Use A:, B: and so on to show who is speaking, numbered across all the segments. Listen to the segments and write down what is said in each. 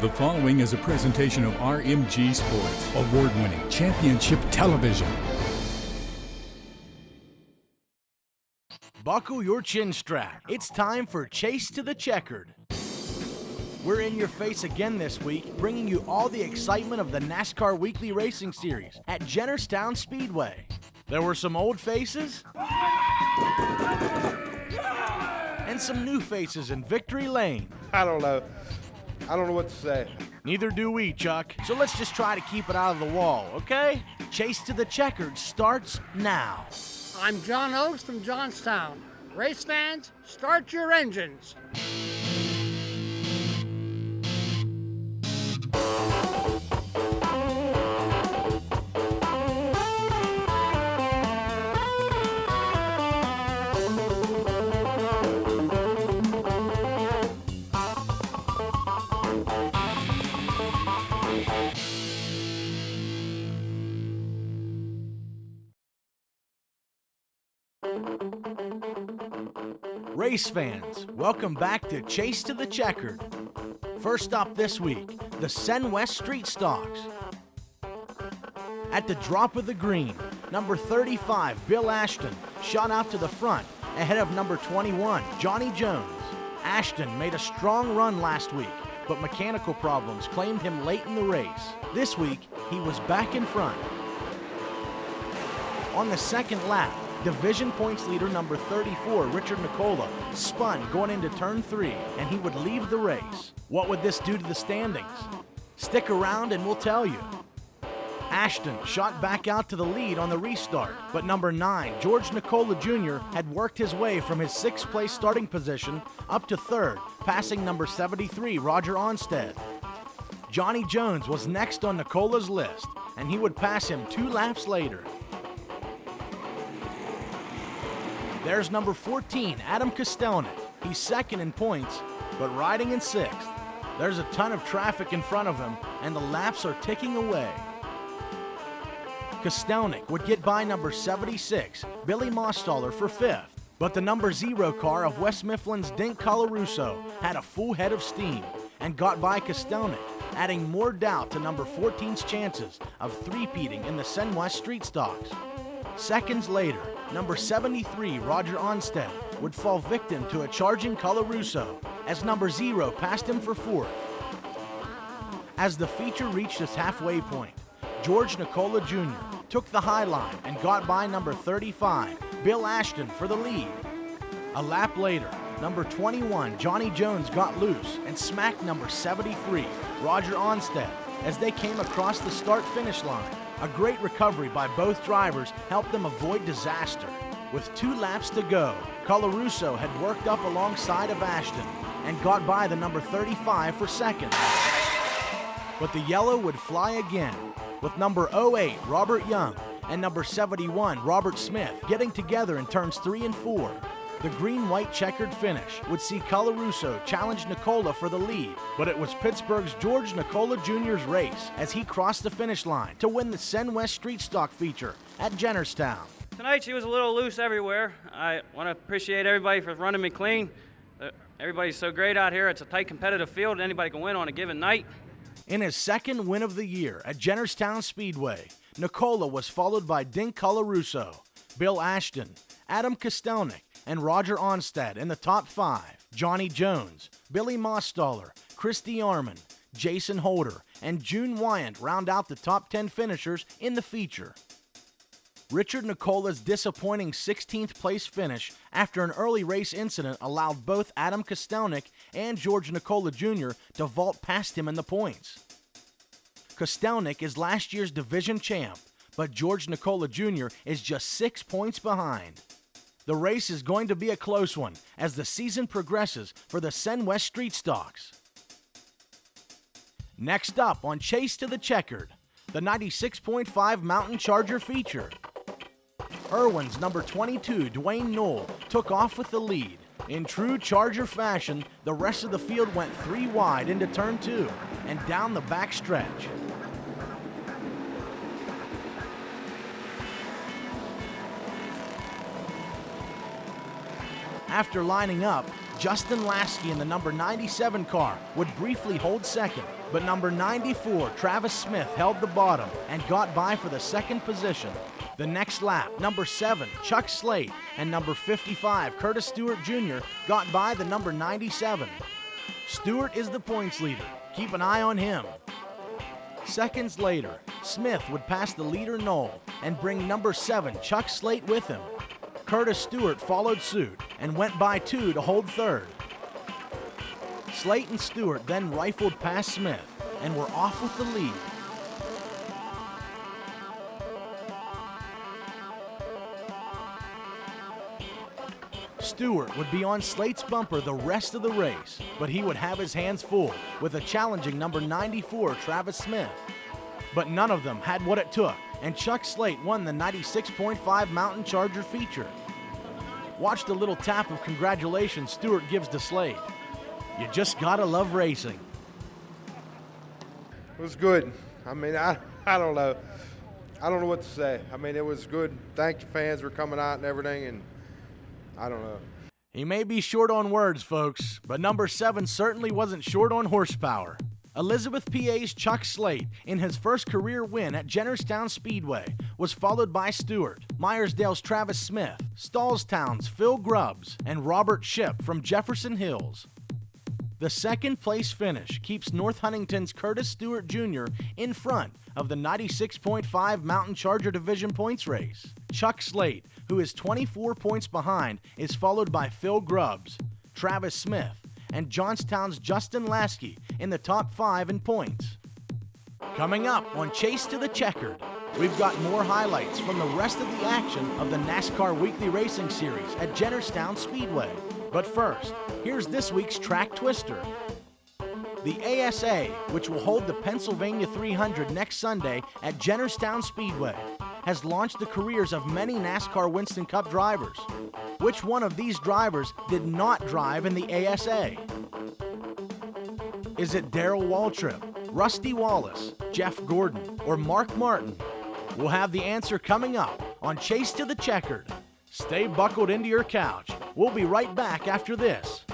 A: The following is a presentation of RMG Sports, award-winning championship television.
B: Buckle your chin strap. It's time for Chase to the Checkered. We're in your face again this week, bringing you all the excitement of the NASCAR Weekly Racing Series at Jennerstown Speedway. There were some old faces and some new faces in Victory Lane.
C: I don't know what to say.
B: Neither do we, Chuck. So let's just try to keep it out of the wall, okay? Chase to the Checkered starts now.
D: I'm John Oakes from Johnstown. Race fans, start your engines.
B: Race fans, welcome back to Chase to the Checkered. First up this week, the Sen West Street Stocks. At the drop of the green, number 35, Bill Ashton, shot out to the front ahead of number 21, Johnny Jones. Ashton made a strong run last week, but mechanical problems claimed him late in the race. This week, he was back in front. On the second lap, division points leader number 34, Richard Nicola, spun going into turn 3, and he would leave the race. What would this do to the standings? Stick around and we'll tell you. Ashton shot back out to the lead on the restart, but number 9, George Nicola Jr. had worked his way from his 6th place starting position up to 3rd, passing number 73, Roger Onstead. Johnny Jones was next on Nicola's list, and he would pass him 2 laps later. There's number 14, Adam Kostelnik. He's second in points, but riding in 6th. There's a ton of traffic in front of him, and the laps are ticking away. Kostelnik would get by number 76, Billy Mostaller, for 5th, but the number 0 car of West Mifflin's Dink Colarusso had a full head of steam and got by Kostelnik, adding more doubt to number 14's chances of three-peating in the Sen West Street Stocks. Seconds later, number 73, Roger Onstead, would fall victim to a charging Colarusso as number 0 passed him for 4th. As the feature reached its halfway point, George Nicola Jr. took the high line and got by number 35, Bill Ashton, for the lead. A lap later, number 21, Johnny Jones, got loose and smacked number 73, Roger Onstead, as they came across the start-finish line. A great recovery by both drivers helped them avoid disaster. With 2 laps to go, Colarusso had worked up alongside of Ashton and got by the number 35 for 2nd. But the yellow would fly again, with number 08, Robert Young, and number 71, Robert Smith, getting together in turns 3 and 4. The green-white checkered finish would see Colarusso challenge Nicola for the lead, but it was Pittsburgh's George Nicola Jr.'s race as he crossed the finish line to win the Sen West Street Stock feature at Jennerstown.
E: Tonight she was a little loose everywhere. I want to appreciate everybody for running me clean. Everybody's so great out here. It's a tight competitive field. Anybody can win on a given night.
B: In his 2nd win of the year at Jennerstown Speedway, Nicola was followed by Dink Colarusso, Bill Ashton, Adam Kostelnik, and Roger Onstead in the top 5. Johnny Jones, Billy Mostaller, Christy Arman, Jason Holder, and June Wyant round out the top 10 finishers in the feature. Richard Nicola's disappointing 16th place finish after an early race incident allowed both Adam Kostelnik and George Nicola Jr. to vault past him in the points. Kostelnik is last year's division champ, but George Nicola Jr. is just 6 points behind. The race is going to be a close one as the season progresses for the Sen West Street Stocks. Next up on Chase to the Checkered, the 96.5 Mountain Charger feature. Irwin's number 22, Dwayne Knoll, took off with the lead. In true Charger fashion, the rest of the field went 3 wide into turn 2 and down the back stretch. After lining up, Justin Lasky in the number 97 car would briefly hold second, but number 94, Travis Smith, held the bottom and got by for the second position. The next lap, number 7, Chuck Slate, and number 55, Curtis Stewart Jr., got by the number 97. Stewart is the points leader. Keep an eye on him. Seconds later, Smith would pass the leader Knoll and bring number 7, Chuck Slate, with him. Curtis Stewart followed suit and went by 2 to hold third. Slate and Stewart then rifled past Smith and were off with the lead. Stewart would be on Slate's bumper the rest of the race, but he would have his hands full with a challenging number 94, Travis Smith. But none of them had what it took, and Chuck Slate won the 96.5 Mountain Charger feature. Watch the little tap of congratulations Stewart gives to Slate. You just gotta love racing.
C: It was good. I mean, I don't know. I don't know what to say. I mean, it was good. Thank you, fans, for coming out and everything, and I don't know.
B: He may be short on words, folks, but number 7 certainly wasn't short on horsepower. Elizabeth PA's Chuck Slate, in his first career win at Jennerstown Speedway, was followed by Stewart, Myersdale's Travis Smith, Stallstown's Phil Grubbs, and Robert Shipp from Jefferson Hills. The second place finish keeps North Huntington's Curtis Stewart Jr. in front of the 96.5 Mountain Charger Division points race. Chuck Slate, who is 24 points behind, is followed by Phil Grubbs, Travis Smith, and Johnstown's Justin Lasky in the top 5 in points. Coming up on Chase to the Checkered, we've got more highlights from the rest of the action of the NASCAR Weekly Racing Series at Jennerstown Speedway. But first, here's this week's track twister. The ASA, which will hold the Pennsylvania 300 next Sunday at Jennerstown Speedway, has launched the careers of many NASCAR Winston Cup drivers. Which one of these drivers did not drive in the ASA? Is it Darrell Waltrip, Rusty Wallace, Jeff Gordon, or Mark Martin? We'll have the answer coming up on Chase to the Checkered. Stay buckled into your couch. We'll be right back after this.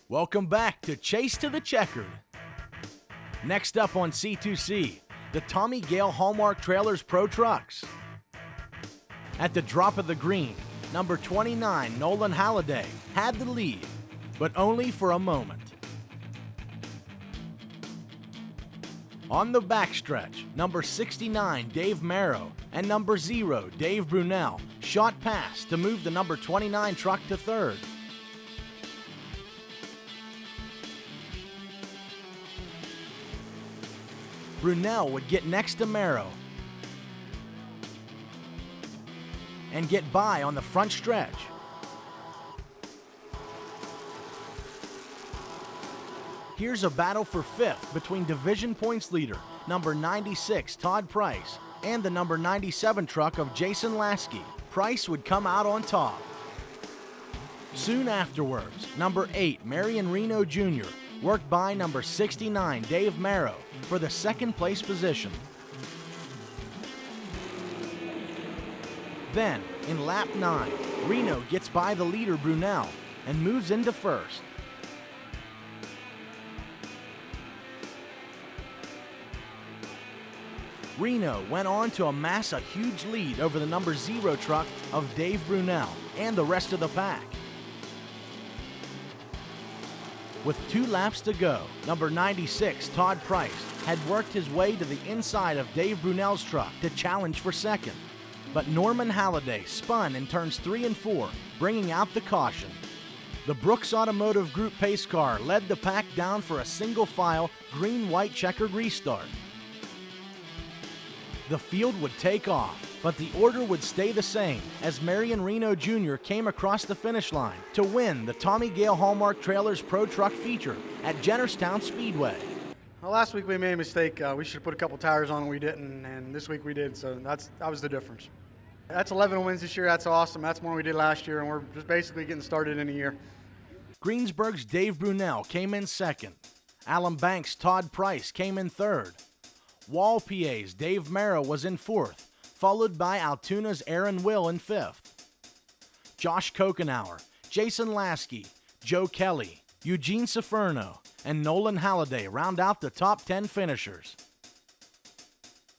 B: Welcome back to Chase to the Checkered. Next up on C2C, the Tommy Gale Hallmark Trailers Pro Trucks. At the drop of the green, number 29, Nolan Halliday, had the lead, but only for a moment. On the backstretch, number 69, Dave Marrow, and number 0, Dave Brunel, shot past to move the number 29 truck to third. Brunel would get next to Marrow and get by on the front stretch. Here's a battle for 5th between division points leader, number 96, Todd Price, and the number 97 truck of Jason Lasky. Price would come out on top. Soon afterwards, number 8, Marion Reno Jr., worked by number 69, Dave Marrow, for the second place position. Then, in lap 9, Reno gets by the leader Brunel and moves into first. Reno went on to amass a huge lead over the number 0 truck of Dave Brunel and the rest of the pack. With 2 laps to go, number 96, Todd Price, had worked his way to the inside of Dave Brunel's truck to challenge for second. But Norman Halliday spun in turns 3 and 4, bringing out the caution. The Brooks Automotive Group pace car led the pack down for a single-file green-white checkered restart. The field would take off, but the order would stay the same as Marion Reno Jr. came across the finish line to win the Tommy Gale Hallmark Trailers Pro Truck feature at Jennerstown Speedway.
F: Well, last week we made a mistake. We should have put a couple tires on and we didn't, and this week we did, so that was the difference. That's 11 wins this year. That's awesome. That's more than we did last year, and we're just basically getting started in a year.
B: Greensburg's Dave Brunel came in second. Allen Banks' Todd Price came in third. Wall PA's Dave Merrow was in 4th, followed by Altoona's Aaron Will in 5th. Josh Kokenauer, Jason Lasky, Joe Kelly, Eugene Ciferno, and Nolan Halliday round out the top 10 finishers.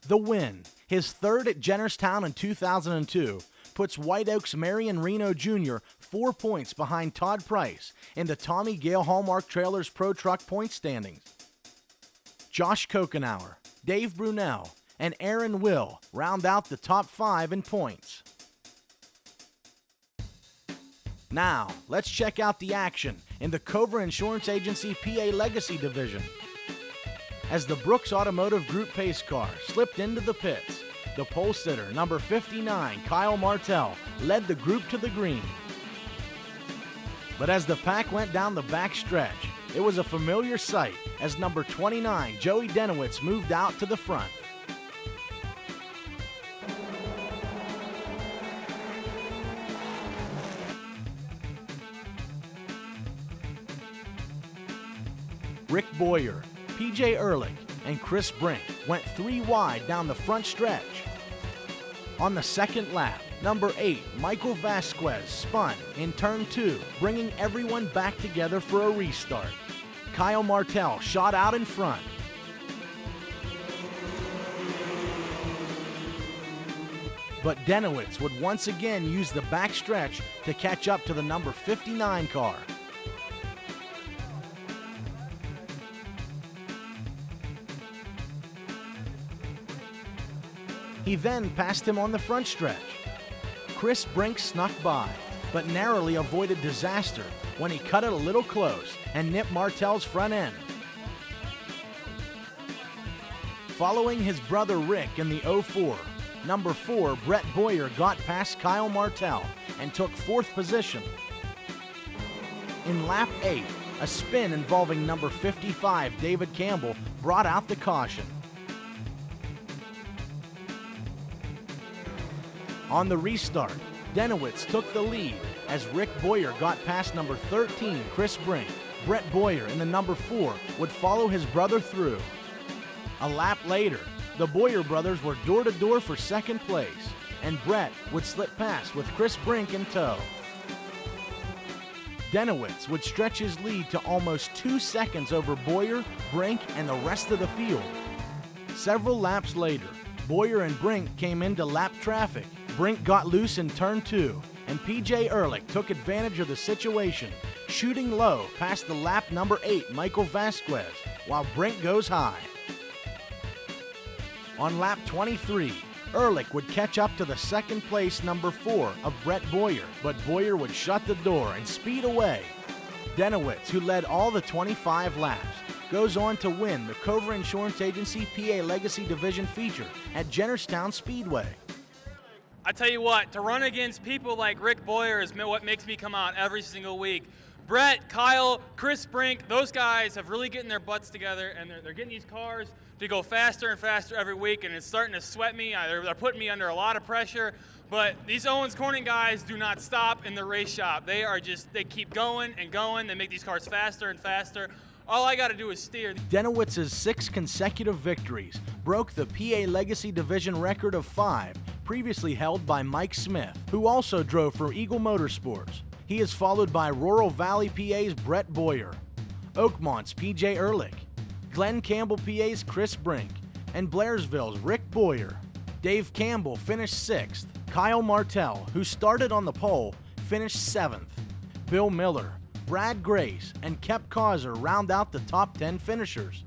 B: The win, his 3rd at Jennerstown in 2002, puts White Oak's Marion Reno Jr. 4 points behind Todd Price in the Tommy Gale Hallmark Trailers Pro Truck point standings. Josh Kokenauer, Dave Brunel, and Aaron Will round out the top 5 in points. Now, let's check out the action in the Cobra Insurance Agency PA Legacy Division. As the Brooks Automotive Group pace car slipped into the pits, the pole sitter, number 59, Kyle Martell, led the group to the green. But as the pack went down the back stretch, it was a familiar sight as number 29, Joey Denowitz, moved out to the front. Rick Boyer, PJ Ehrlich, and Chris Brink went 3 wide down the front stretch. On the second lap, number 8, Michael Vasquez, spun in turn 2, bringing everyone back together for a restart. Kyle Martell shot out in front. But Denowitz would once again use the back stretch to catch up to the number 59 car. He then passed him on the front stretch. Chris Brink snuck by, but narrowly avoided disaster when he cut it a little close and nipped Martell's front end. Following his brother Rick in the 04, number 4, Brett Boyer got past Kyle Martell and took 4th position. In lap 8, a spin involving number 55, David Campbell, brought out the caution. On the restart, Denowitz took the lead as Rick Boyer got past number 13, Chris Brink. Brett Boyer in the number 4 would follow his brother through. A lap later, the Boyer brothers were door-to-door for 2nd place, and Brett would slip past with Chris Brink in tow. Denowitz would stretch his lead to almost 2 seconds over Boyer, Brink, and the rest of the field. Several laps later, Boyer and Brink came into lap traffic. Brink got loose in turn 2, and PJ Ehrlich took advantage of the situation, shooting low past the lap number 8, Michael Vasquez, while Brink goes high. On lap 23, Ehrlich would catch up to the 2nd place number 4 of Brett Boyer, but Boyer would shut the door and speed away. Denowitz, who led all the 25 laps, goes on to win the Cobra Insurance Agency PA Legacy Division feature at Jennerstown Speedway.
G: I tell you what, to run against people like Rick Boyer is what makes me come out every single week. Brett, Kyle, Chris Brink, those guys have really getting their butts together, and they're getting these cars to go faster and faster every week, and it's starting to sweat me. They're putting me under a lot of pressure. But these Owens Corning guys do not stop in the race shop. They keep going and going. They make these cars faster and faster. All I got to do is steer.
B: Denowitz's 6 consecutive victories broke the PA Legacy Division record of 5, previously held by Mike Smith, who also drove for Eagle Motorsports. He is followed by Rural Valley PA's Brett Boyer, Oakmont's PJ Ehrlich, Glen Campbell PA's Chris Brink, and Blairsville's Rick Boyer. Dave Campbell finished 6th. Kyle Martell, who started on the pole, finished 7th. Bill Miller, Brad Grace, and Kep Causer round out the top 10 finishers.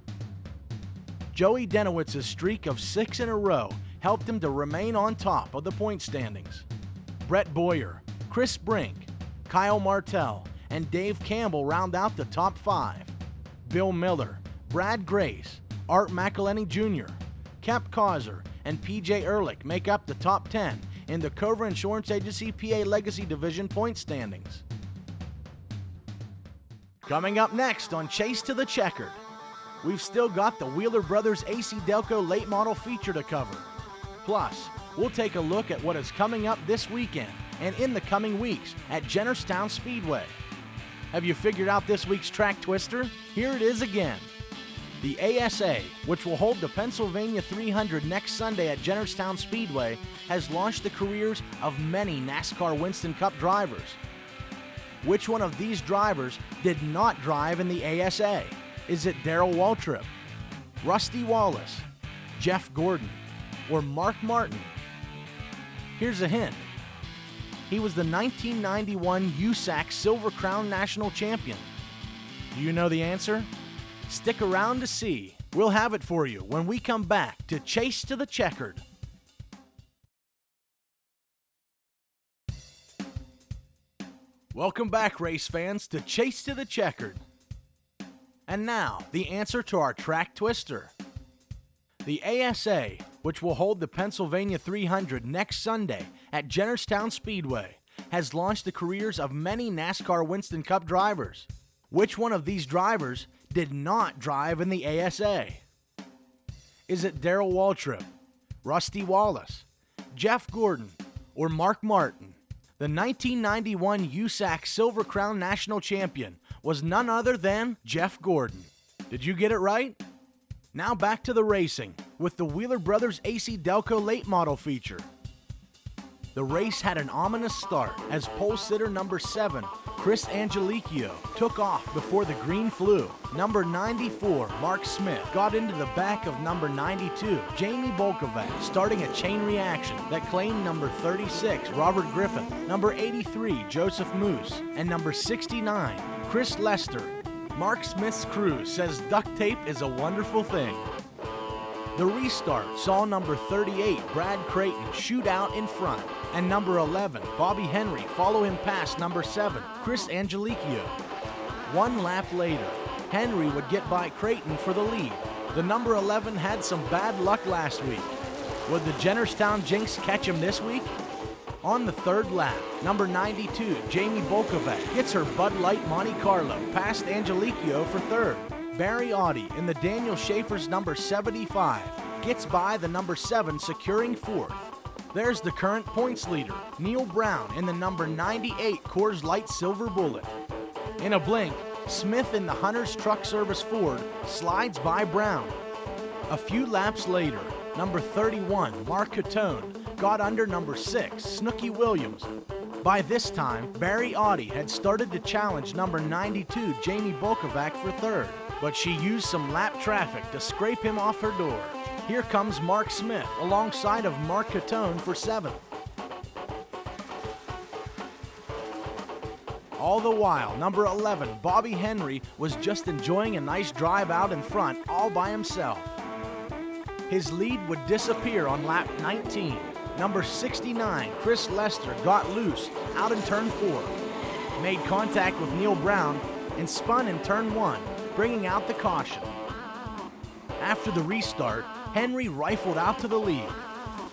B: Joey Denowitz's streak of 6 in a row helped him to remain on top of the point standings. Brett Boyer, Chris Brink, Kyle Martell, and Dave Campbell round out the top 5. Bill Miller, Brad Grace, Art McElhenney Jr., Kep Causer, and PJ Ehrlich make up the top 10 in the Cobra Insurance Agency PA Legacy Division point standings. Coming up next on Chase to the Checkered, we've still got the Wheeler Brothers AC Delco late model feature to cover. Plus, we'll take a look at what is coming up this weekend and in the coming weeks at Jennerstown Speedway. Have you figured out this week's track twister? Here it is again. The ASA, which will hold the Pennsylvania 300 next Sunday at Jennerstown Speedway, has launched the careers of many NASCAR Winston Cup drivers. Which one of these drivers did not drive in the ASA? Is it Darrell Waltrip, Rusty Wallace, Jeff Gordon, or Mark Martin? Here's a hint. He was the 1991 USAC Silver Crown National Champion. Do you know the answer? Stick around to see. We'll have it for you when we come back to Chase to the Checkered. Welcome back, race fans, to Chase to the Checkered. And now, the answer to our track twister. The ASA, which will hold the Pennsylvania 300 next Sunday at Jennerstown Speedway, has launched the careers of many NASCAR Winston Cup drivers. Which one of these drivers did not drive in the ASA? Is it Darrell Waltrip, Rusty Wallace, Jeff Gordon, or Mark Martin? The 1991 USAC Silver Crown National Champion was none other than Jeff Gordon. Did you get it right? Now back to the racing with the Wheeler Brothers AC Delco late model feature. The race had an ominous start as pole sitter number 7, Chris Angelicchio, took off before the green flew. Number 94, Mark Smith, got into the back of number 92, Jamie Bolkovac, starting a chain reaction that claimed number 36, Robert Griffin, number 83, Joseph Moose, and number 69, Chris Lester. Mark Smith's crew says duct tape is a wonderful thing. The restart saw number 38, Brad Creighton, shoot out in front, and number 11, Bobby Henry, follow him past number 7, Chris Angelicchio. One lap later, Henry would get by Creighton for the lead. The number 11 had some bad luck last week. Would the Jennerstown Jinx catch him this week? On the third lap, number 92, Jamie Bolkovac, gets her Bud Light Monte Carlo past Angelicchio for third. Barry Audi in the Daniel Schaefer's number 75 gets by the number 7, securing fourth. There's the current points leader, Neil Brown, in the number 98 Coors Light Silver Bullet. In a blink, Smith in the Hunter's Truck Service Ford slides by Brown. A few laps later, number 31, Mark Catone, got under number 6, Snooky Williams. By this time, Barry Audi had started to challenge number 92, Jamie Bolkovac, for third, but she used some lap traffic to scrape him off her door. Here comes Mark Smith alongside of Mark Catone for 7th. All the while, number 11, Bobby Henry, was just enjoying a nice drive out in front all by himself. His lead would disappear on lap 19. Number 69, Chris Lester, got loose out in turn 4, made contact with Neil Brown, and spun in turn 1, bringing out the caution. After the restart, Henry rifled out to the lead.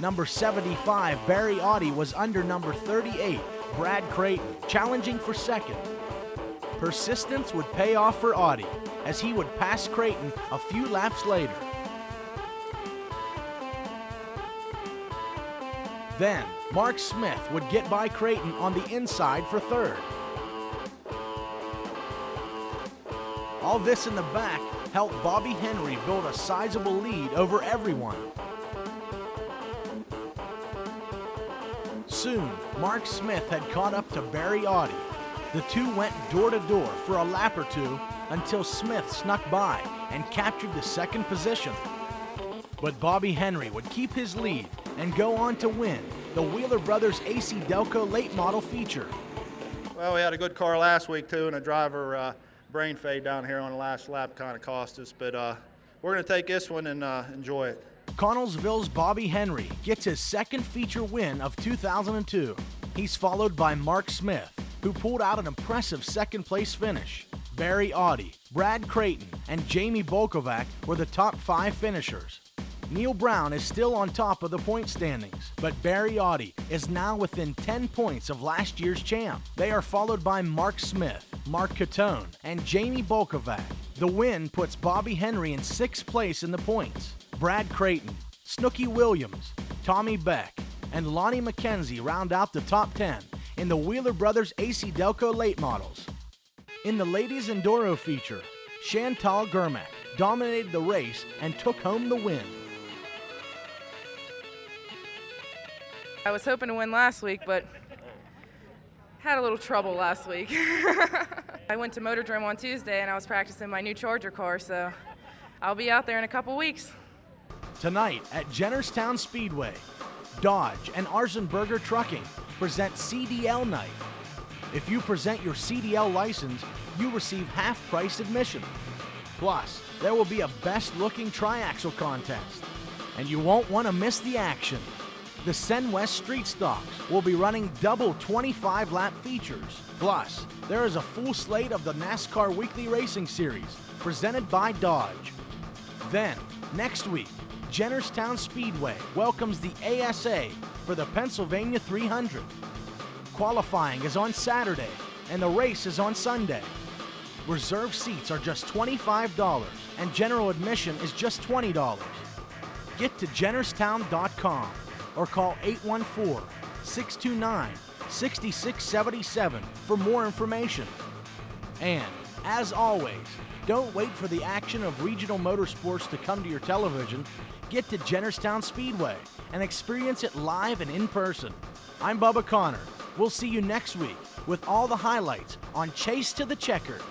B: Number 75, Barry Audi, was under number 38, Brad Creighton, challenging for second. Persistence would pay off for Audi, as he would pass Creighton a few laps later. Then, Mark Smith would get by Creighton on the inside for third. All this in the back helped Bobby Henry build a sizable lead over everyone. Soon, Mark Smith had caught up to Barry Audi. The two went door to door for a lap or two until Smith snuck by and captured the second position. But Bobby Henry would keep his lead and go on to win the Wheeler Brothers AC Delco late model feature.
H: Well, we had a good car last week too, and a driver brain fade down here on the last lap kind of cost us, but we're going to take this one and enjoy it.
B: Connellsville's Bobby Henry gets his second feature win of 2002. He's followed by Mark Smith, who pulled out an impressive second place finish. Barry Audi, Brad Creighton, and Jamie Bolkovac were the top 5 finishers. Neil Brown is still on top of the point standings, but Barry Audi is now within 10 points of last year's champ. They are followed by Mark Smith, Mark Catone, and Jamie Bolkovac. The win puts Bobby Henry in 6th place in the points. Brad Creighton, Snooky Williams, Tommy Beck, and Lonnie McKenzie round out the top 10 in the Wheeler Brothers AC Delco late models. In the ladies' enduro feature, Chantal Germack, dominated the race and took home the win.
I: I was hoping to win last week, but had a little trouble last week. I went to Motordrome on Tuesday and I was practicing my new Charger car, so I'll be out there in a couple weeks.
B: Tonight at Jennerstown Speedway, Dodge and Arzenberger Trucking present CDL Night. If you present your CDL license, you receive half-price admission. Plus, there will be a best-looking triaxle contest, and you won't want to miss the action. The Sen West Street Stocks will be running double 25-lap features. Plus, there is a full slate of the NASCAR Weekly Racing Series, presented by Dodge. Then, next week, Jennerstown Speedway welcomes the ASA for the Pennsylvania 300. Qualifying is on Saturday, and the race is on Sunday. Reserved seats are just $25, and general admission is just $20. Get to Jennerstown.com or call 814-629-6677 for more information. And, as always, don't wait for the action of regional motorsports to come to your television. Get to Jennerstown Speedway and experience it live and in person. I'm Bubba Connor. We'll see you next week with all the highlights on Chase to the Checkered.